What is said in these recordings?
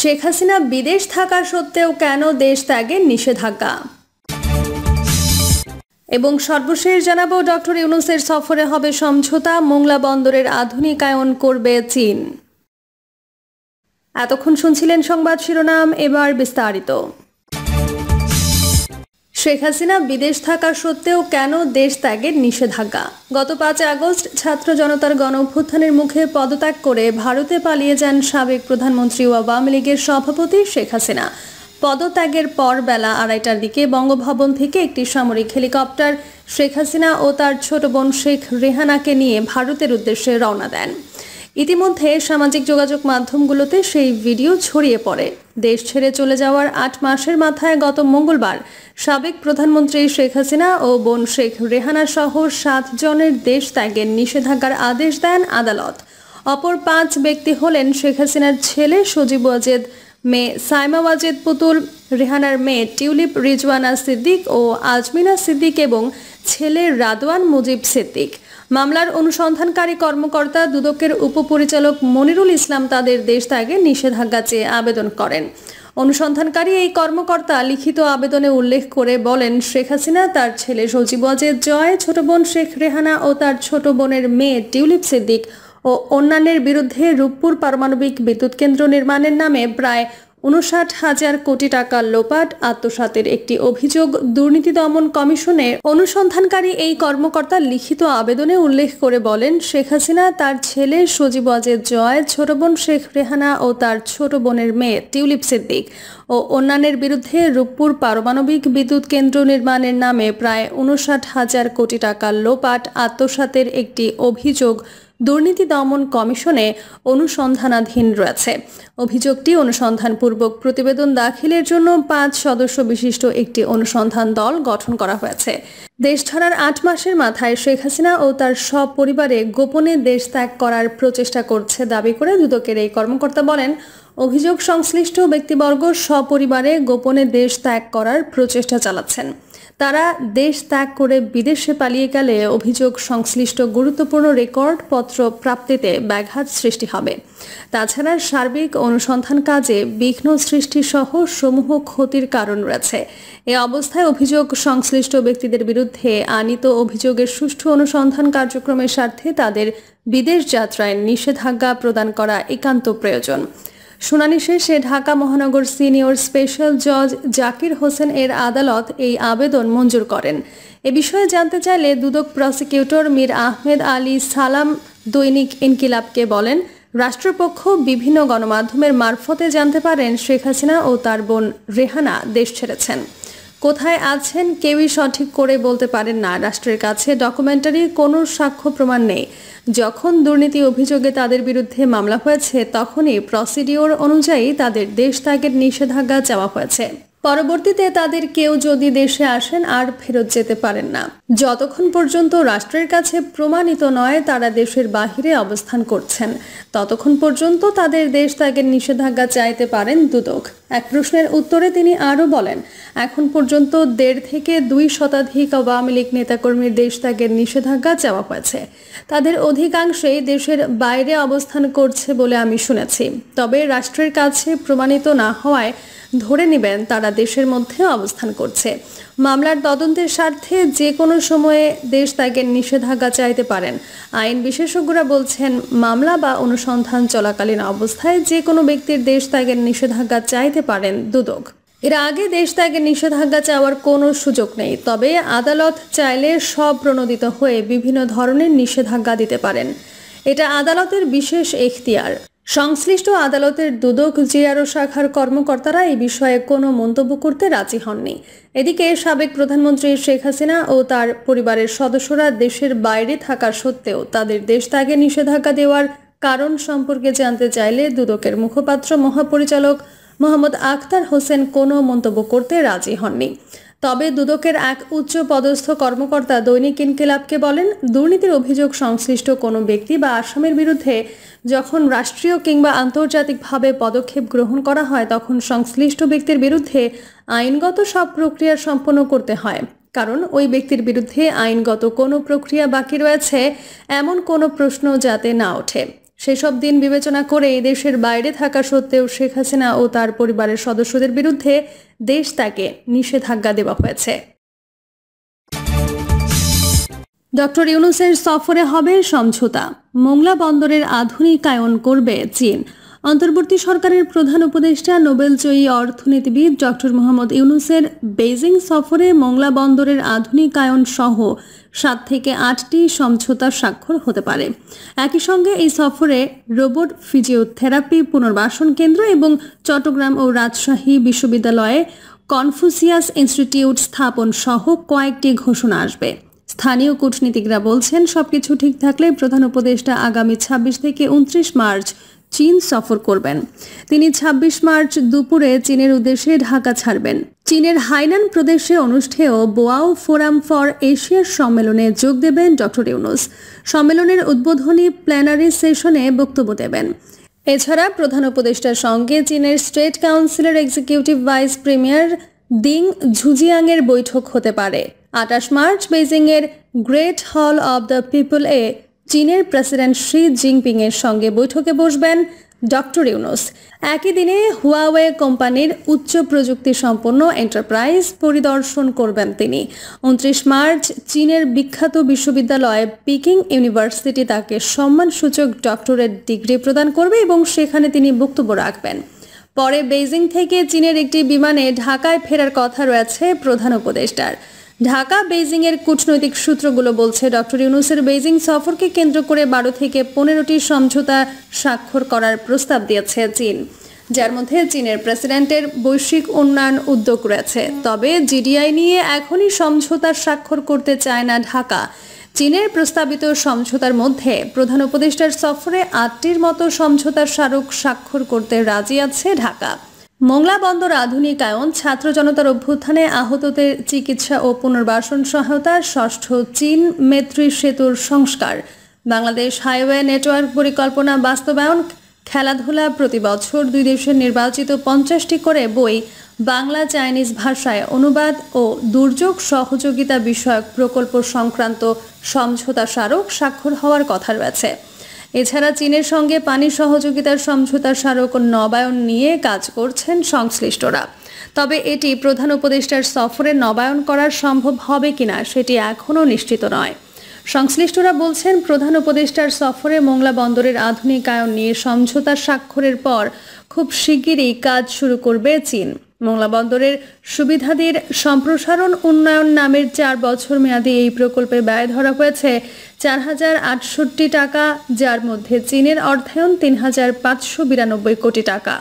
শেখ হাসিনা বিদেশ থাকা সত্ত্বেও কেন দেশ ত্যাগের নিষেধাজ্ঞা। এবং সর্বশেষ জানাবো, ডক্টর ইউনূসের সফরে হবে সমঝোতা, মোংলা বন্দরের আধুনিকায়ন করবে চীন। এতক্ষণ শুনছিলেন সংবাদ শিরোনাম, এবার বিস্তারিত। শেখ হাসিনা বিদেশ থাকা সত্ত্বেও কেন দেশ ত্যাগের নিষেধাজ্ঞা। গত 5 আগস্ট ছাত্র জনতার গণ অভ্যুত্থানের মুখে পদত্যাগ করে ভারতে পালিয়ে যান সাবেক প্রধানমন্ত্রী ও আওয়ামী লীগের সভাপতি শেখ হাসিনা। পদত্যাগের পর বেলা 2:30টার দিকে বঙ্গভবন থেকে একটি সামরিক হেলিকপ্টার শেখ হাসিনা ও তার ছোট বোন শেখ রেহানাকে নিয়ে ভারতের উদ্দেশ্যে রওনা দেন। ইতিমধ্যে সামাজিক যোগাযোগ মাধ্যমগুলোতে সেই ভিডিও ছড়িয়ে পড়ে। দেশ ছেড়ে চলে যাওয়ার 8 মাসের মাথায় গত মঙ্গলবার সাবেক প্রধানমন্ত্রী শেখ হাসিনা ও বোন শেখ রেহানা সহ 7 জনের দেশ ত্যাগের নিষেধাজ্ঞার আদেশ দেন আদালত। অপর 5 ব্যক্তি হলেন শেখ হাসিনার ছেলে সজীব ওয়াজেদ, মেয়ে সাইমা ওয়াজেদ পুতুল, রেহানার মেয়ে টিউলিপ রিজওয়ানা সিদ্দিক ও আজমিনা সিদ্দিক এবং ছেলে রাদওয়ান মুজিব সিদ্দিক। মামলার অনুসন্ধানকারী কর্মকর্তা দুদকের উপপরিচালক মনিরুল ইসলাম তাদের দেশ ত্যাগের নিষেধাজ্ঞা চেয়ে আবেদন করেন। অনুসন্ধানকারী এই কর্মকর্তা লিখিত আবেদনে উল্লেখ করে বলেন, শেখ হাসিনা, তার ছেলে সজীব ওয়াজেদ জয়, ছোট বোন শেখ রেহানা ও তার ছোট বোনের মেয়ে টিউলিপ সিদ্দিক ও অন্যান্যের বিরুদ্ধে রূপপুর পারমাণবিক বিদ্যুৎ কেন্দ্র নির্মাণের নামে প্রায় 59,000 কোটি টাকা লোপাট আত্মসাতের একটি অভিযোগ দুর্নীতি দমন কমিশনে। অনুসন্ধানকারী এই কর্মকর্তা লিখিত আবেদনে উল্লেখ করে বলেন, শেখ হাসিনা, তার ছেলে সজীব ওয়াজেদ জয়, ছোট বোন শেখ রেহানা ও তার ছোট বোনের মেয়ে টিউলিপ সিদ্দিক ও অন্যান্যের বিরুদ্ধে রূপপুর পারমাণবিক বিদ্যুৎ কেন্দ্র নির্মাণের নামে প্রায় 59,000 কোটি টাকা লোপাট আত্মসাতের একটি অভিযোগ দুর্নীতি দমন কমিশনে অনুসন্ধানাধীন রয়েছে। অভিযোগটি অনুসন্ধানপূর্বক প্রতিবেদন দাখিলের জন্য 5 সদস্য বিশিষ্ট একটি অনুসন্ধান দল গঠন করা হয়েছে। দেশ ছাড়ার 8 মাসের মাথায় শেখ হাসিনা ও তার সব পরিবারে গোপনে দেশ ত্যাগ করার প্রচেষ্টা করছে দাবি করে দুদকের এই কর্মকর্তা বলেন, অভিযোগ সংশ্লিষ্ট ব্যক্তিবর্গ সপরিবারে গোপনে দেশ ত্যাগ করার প্রচেষ্টা চালাচ্ছেন। তারা দেশ ত্যাগ করে বিদেশে পালিয়ে গেলে অভিযোগ সংশ্লিষ্ট গুরুত্বপূর্ণ রেকর্ড পত্র প্রাপ্তিতে ব্যাঘাত সৃষ্টি হবে। তাছাড়া সার্বিক অনুসন্ধান কাজে বিঘ্ন সৃষ্টি সহ সমূহ ক্ষতির কারণ রয়েছে। এ অবস্থায় অভিযোগ সংশ্লিষ্ট ব্যক্তিদের বিরুদ্ধে আনীত অভিযোগের সুষ্ঠু অনুসন্ধান কার্যক্রমের স্বার্থে তাদের বিদেশ যাত্রায় নিষেধাজ্ঞা প্রদান করা একান্ত প্রয়োজন। শুনানি শেষে ঢাকা মহানগর সিনিয়র স্পেশাল জজ জাকির হোসেন এর আদালত এই আবেদন মঞ্জুর করেন। এ বিষয়ে জানতে চাইলে দুদক প্রসিকিউটর মীর আহমেদ আলী সালাম দৈনিক ইনকিলাবকে বলেন, রাষ্ট্রপক্ষ বিভিন্ন গণমাধ্যমের মারফতে জানতে পারেন শেখ হাসিনা ও তার বোন রেহানা দেশ ছেড়েছেন। কোথায় আছেন কেউই সঠিক করে বলতে পারেন না। রাষ্ট্রের কাছে ডকুমেন্টারি কোনো সাক্ষ্য প্রমাণ নেই। যখন দুর্নীতি অভিযোগে তাদের বিরুদ্ধে মামলা হয়েছে তখনই প্রসিডিওর অনুযায়ী তাদের দেশ ত্যাগের নিষেধাজ্ঞা চাওয়া হয়েছে। পরবর্তীতে তাদের কেউ যদি দেশে আসেন আর ফেরত যেতে পারেন না। যতক্ষণ পর্যন্ত রাষ্ট্রের কাছে প্রমাণিত নয় তারা দেশের বাহিরে অবস্থান করছেন, ততক্ষণ পর্যন্ত তাদের দেশ ত্যাগের নিষেধাজ্ঞা চাইতে পারেন দুদক। এক প্রশ্নের উত্তরে তিনি আরও বলেন, এখন পর্যন্ত 1.5 থেকে 2 শতাধিক আওয়ামী লীগ নেতাকর্মীর দেশ ত্যাগের নিষেধাজ্ঞা চাওয়া হয়েছে। তাদের অধিকাংশই দেশের বাইরে অবস্থান করছে বলে আমি শুনেছি। তবে রাষ্ট্রের কাছে প্রমাণিত না হওয়ায় ধরে নেবেন তারা দেশের মধ্যে অবস্থান করছে। মামলার তদন্তের স্বার্থে যে কোনো সময়ে দেশ ত্যাগের নিষেধাজ্ঞা চাইতে পারেন। আইন বিশেষজ্ঞরা বলছেন, মামলা বা অনুসন্ধান চলাকালীন অবস্থায় যে কোনো ব্যক্তির দেশ ত্যাগের নিষেধাজ্ঞা চাইতে পারেন দুদক। এর আগে দেশ ত্যাগের নিষেধাজ্ঞা চাওয়ার কোনো সুযোগ নেই। তবে আদালত চাইলে স্বপ্রণোদিত হয়ে বিভিন্ন ধরনের নিষেধাজ্ঞা দিতে পারেন। এটা আদালতের বিশেষ এখতিয়ার। সংশ্লিষ্ট আদালতের দুদক জিআরও শাখার কর্মকর্তারা এই বিষয়ে কোনো মন্তব্য করতে রাজি হননি। এদিকে সাবেক প্রধানমন্ত্রী শেখ হাসিনা ও তার পরিবারের সদস্যরা দেশের বাইরে থাকা সত্ত্বেও তাদের দেশ ত্যাগে নিষেধাজ্ঞা দেওয়ার কারণ সম্পর্কে জানতে চাইলে দুদকের মুখপাত্র মহাপরিচালক মোহাম্মদ আখতার হোসেন কোনো মন্তব্য করতে রাজি হননি। তবে দুদকের এক উচ্চ পদস্থ কর্মকর্তা দৈনিক ইনকিলাবকে বলেন, দুর্নীতির অভিযোগ সংশ্লিষ্ট কোনো ব্যক্তি বা আসামির বিরুদ্ধে যখন রাষ্ট্রীয় কিংবা আন্তর্জাতিকভাবে পদক্ষেপ গ্রহণ করা হয় তখন সংশ্লিষ্ট ব্যক্তির বিরুদ্ধে আইনগত সব প্রক্রিয়া সম্পন্ন করতে হয়। কারণ ওই ব্যক্তির বিরুদ্ধে আইনগত কোনো প্রক্রিয়া বাকি রয়েছে এমন কোনো প্রশ্ন যাতে না ওঠে। সেসব দিন বিবেচনা করে দেশের বাইরে থাকা সত্ত্বেও শেখ হাসিনা ও তার পরিবারের সদস্যদের বিরুদ্ধে দেশ ত্যাগে নিষেধাজ্ঞা দেওয়া হয়েছে। ডক্টর ইউনূসের সফরে হবে সমঝোতা, মোংলা বন্দরের আধুনিকায়ন করবে চীন। অন্তর্বর্তী সরকারের প্রধান উপদেষ্টা নোবেলজয়ী অর্থনীতিবিদ ডক্টর মোহাম্মদ ইউনূসের বেইজিং সফরে মোংলা বন্দরের আধুনিকায়ন সহ 7 থেকে 8টি সমঝোতা স্বাক্ষর হতে পারে। একই সঙ্গে এই সফরে রোবট ফিজিওথেরাপি পুনর্বাসন কেন্দ্র এবং চট্টগ্রাম ও রাজশাহী বিশ্ববিদ্যালয়ে কনফুসিয়াস ইনস্টিটিউট স্থাপন সহ কয়েকটি ঘোষণা আসবে। স্থানীয় কূটনীতিকরা বলছেন, সবকিছু ঠিক থাকলে প্রধান উপদেষ্টা আগামী 26 থেকে 29 মার্চ চীন সফর করবেন। তিনি 26 মার্চ দুপুরে চীনের উদ্দেশ্যে ঢাকা ছাড়বেন। চীনের হাইনান প্রদেশে অনুষ্ঠেয় বোয়াও ফোরাম ফর এশিয়ার সম্মেলনে যোগ দেবেন ডক্টর ইউনূস। সম্মেলনের উদ্বোধনী প্ল্যানারি সেশনে বক্তব্য দেবেন। এছাড়া প্রধান উপদেষ্টার সঙ্গে চীনের স্টেট কাউন্সিলের এক্সিকিউটিভ ভাইস প্রিমিয়ার দিং ঝুজিয়াংয়ের বৈঠক হতে পারে। 28 মার্চ বেইজিংয়ের গ্রেট হল অব দ্য পিপল এ চীনের প্রেসিডেন্ট শি জিনপিং এর সঙ্গে বৈঠকে বসবেন ডক্টর ইউনূস। একই দিনে হুয়াওয়ে কোম্পানির উচ্চ প্রযুক্তি সম্পন্ন এন্টারপ্রাইজ পরিদর্শন করবেন তিনি। 29 মার্চ চীনের বিখ্যাত বিশ্ববিদ্যালয় পিকিং ইউনিভার্সিটি তাকে সম্মানসূচক ডক্টরেট ডিগ্রি প্রদান করবে এবং সেখানে তিনি বক্তব্য রাখবেন। পরে বেইজিং থেকে চীনের একটি বিমানে ঢাকায় ফেরার কথা রয়েছে প্রধান উপদেষ্টার। ঢাকা বেইজিংয়ের কূটনৈতিক সূত্রগুলো বলছে, ডক্টর ইউনূসের বেইজিং সফরকে কেন্দ্র করে 12 থেকে 15টি সমঝোতা স্বাক্ষর করার প্রস্তাব দিয়েছে চীন, যার মধ্যে চীনের প্রেসিডেন্টের বৈশ্বিক উন্নয়ন উদ্যোগ রয়েছে। তবে জিডিআই নিয়ে এখনই সমঝোতা স্বাক্ষর করতে চায় না ঢাকা। চীনের প্রস্তাবিত সমঝোতার মধ্যে প্রধান উপদেষ্টার সফরে 8টির মতো সমঝোতার স্মারক স্বাক্ষর করতে রাজি আছে ঢাকা। মোংলা বন্দর আধুনিকায়ন, ছাত্র জনতার অভ্যুত্থানে আহতদের চিকিৎসা ও পুনর্বাসন সহায়তা, 6ষ্ঠ চীন মেত্রী সেতুর সংস্কার, বাংলাদেশ হাইওয়ে নেটওয়ার্ক পরিকল্পনা বাস্তবায়ন, খেলাধুলা, প্রতি বছর 2 দেশের নির্বাচিত 50টি করে বই বাংলা চাইনিজ ভাষায় অনুবাদ ও দুর্যোগ সহযোগিতা বিষয়ক প্রকল্প সংক্রান্ত সমঝোতা স্মারক স্বাক্ষর হওয়ার কথা রয়েছে। এছাড়া চীনের সঙ্গে পানি সহযোগিতার সমঝোতা স্মারক নবায়ন নিয়ে কাজ করছেন সংশ্লিষ্টরা। তবে এটি প্রধান উপদেষ্টার সফরে নবায়ন করা সম্ভব হবে কিনা সেটি এখনও নিশ্চিত নয়। সংশ্লিষ্টরা বলছেন, প্রধান উপদেষ্টার সফরে মোংলা বন্দরের আধুনিকায়ন নিয়ে সমঝোতা স্বাক্ষরের পর খুব শিগগিরই কাজ শুরু করবে চীন। মোংলা বন্দরের সুবিধাদির সম্প্রসারণ উন্নয়ন নামের 4 বছর মেয়াদী এই প্রকল্পে ব্যয় ধরা হয়েছে 4068 টাকা, যার মধ্যে চীনের অর্থায়ন 3592 কোটি টাকা।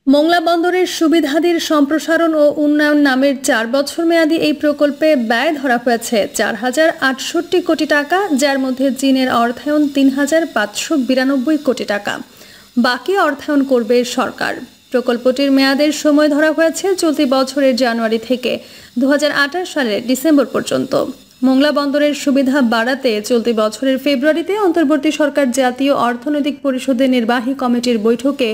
মোংলা বন্দরের সুবিধাদির সম্প্রসারণ ও উন্নয়ন নামের 4 বছর মেয়াদী এই প্রকল্পে ব্যয় ধরা হয়েছে 4068 কোটি টাকা, যার মধ্যে চীনের অর্থায়ন 3592 কোটি টাকা। বাকি অর্থায়ন করবে সরকার। প্রকল্পটির মেয়াদের সময় ধরা হয়েছে চলতি বছরের জানুয়ারি থেকে 2028 সালের ডিসেম্বর পর্যন্ত। মোংলা বন্দরের সুবিধা বাড়াতে চলতি বছরের ফেব্রুয়ারিতে অন্তর্বর্তী সরকার জাতীয় অর্থনৈতিক পরিষদের নির্বাহী কমিটির বৈঠকে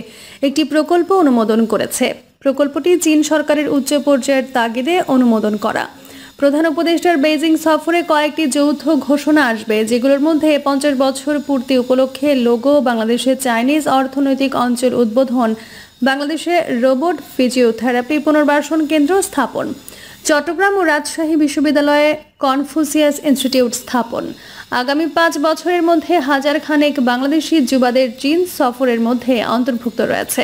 একটি প্রকল্প অনুমোদন করেছে। প্রকল্পটি চীন সরকারের উচ্চ পর্যায়ের তাগিদে অনুমোদন করা। প্রধান উপদেষ্টার বেইজিং সফরে কয়েকটি যৌথ ঘোষণা আসবে, যেগুলোর মধ্যে 50 বছর পূর্তি উপলক্ষে লোগো, বাংলাদেশের চাইনিজ অর্থনৈতিক অঞ্চল উদ্বোধন, বাংলাদেশে রোবট ফিজিওথেরাপি পুনর্বাসন কেন্দ্র স্থাপন, চট্টগ্রাম ও রাজশাহী বিশ্ববিদ্যালয়ে কনফুসিয়াস ইনস্টিটিউট স্থাপন। আগামী 5 বছরের মধ্যে 1000 খানেক বাংলাদেশি যুবাদের চীন সফরের মধ্যে অন্তর্ভুক্ত রয়েছে।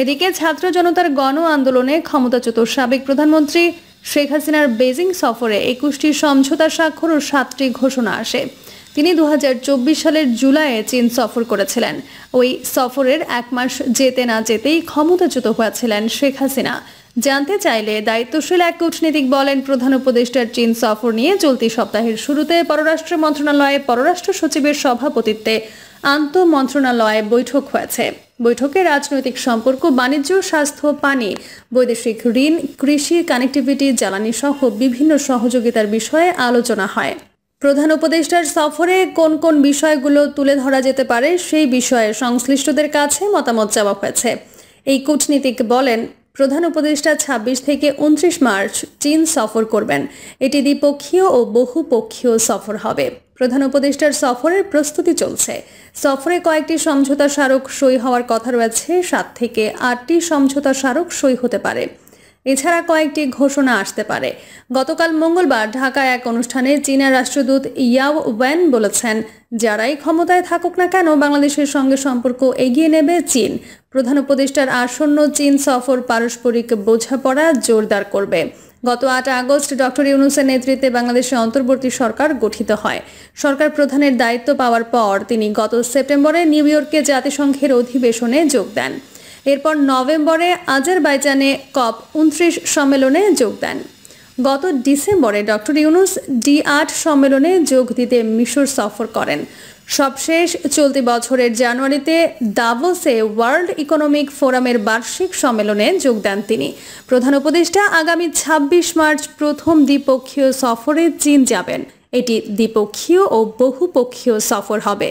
এদিকে ছাত্র জনতার গণ আন্দোলনে ক্ষমতাচ্যুত সাবেক প্রধানমন্ত্রী শেখ হাসিনার বেইজিং সফরে 21টি সমঝোতা স্বাক্ষর ও 7টি ঘোষণা আসে। তিনি 2024 সালের জুলাইয়ে চীন সফর করেছিলেন। ওই সফরের 1 মাস যেতে না যেতেই ক্ষমতাচ্যুত হয়েছিলেন শেখ হাসিনা। জানতে চাইলে দায়িত্বশীল এক কূটনীতিক বলেন, প্রধান উপদেষ্টার চীন সফর নিয়ে চলতি সপ্তাহের শুরুতে পররাষ্ট্র মন্ত্রণালয়ে পররাষ্ট্র সচিবের সভাপতিত্বে আন্তঃমন্ত্রণালয়ে বৈঠক হয়েছে। বৈঠকে রাজনৈতিক সম্পর্ক, বাণিজ্য, স্বাস্থ্য, পানি, বৈদেশিক ঋণ, কৃষি, কানেক্টিভিটি, জ্বালানি সহ বিভিন্ন সহযোগিতার বিষয়ে আলোচনা হয়। প্রধান উপদেষ্টার সফরে কোন কোন বিষয়গুলো তুলে ধরা যেতে পারে সেই বিষয়ে সংশ্লিষ্টদের কাছে মতামত চাওয়া হয়েছে। এই কূটনীতিক বলেন, প্রধান উপদেষ্টা 26 থেকে 29 মার্চ চীন সফর করবেন। এটি দ্বিপক্ষীয় ও বহুপক্ষীয় সফর হবে। প্রধান উপদেষ্টার সফরের প্রস্তুতি চলছে। সফরে কয়েকটি সমঝোতা স্মারক সই হওয়ার কথা রয়েছে, 7 থেকে 8টি সমঝোতা স্মারক সই হতে পারে। এছাড়া কয়েকটি ঘোষণা আসতে পারে। গতকাল মঙ্গলবার ঢাকায় এক অনুষ্ঠানে চীনা রাষ্ট্রদূত ইয়াও ওয়েন বলেছেন, যারাই ক্ষমতায় থাকুক না কেন বাংলাদেশের সঙ্গে সম্পর্ক এগিয়ে নেবে চীন। প্রধান উপদেষ্টার আসন্ন চীন সফর পারস্পরিক বোঝাপড়া জোরদার করবে। গত 8 আগস্ট ডক্টর ইউনূসের নেতৃত্বে বাংলাদেশে অন্তর্বর্তী সরকার গঠিত হয়। সরকার প্রধানের দায়িত্ব পাওয়ার পর তিনি গত সেপ্টেম্বরে নিউ ইয়র্কে জাতিসংঘের অধিবেশনে যোগ দেন। এরপর নভেম্বরে আজারবাইজানে COP29 সম্মেলনে যোগ দেন। গত ডিসেম্বরে ডক্টর ইউনূস D8 সম্মেলনে যোগ দিতে মিশর সফর করেন। সবশেষ চলতি বছরের জানুয়ারিতে দাভোসে ওয়ার্ল্ড ইকোনমিক ফোরামের বার্ষিক সম্মেলনে যোগ দেন তিনি। প্রধান উপদেষ্টা আগামী 26 মার্চ প্রথম দ্বিপক্ষীয় সফরে চীন যাবেন। এটি দ্বিপক্ষীয় ও বহুপক্ষীয় সফর হবে।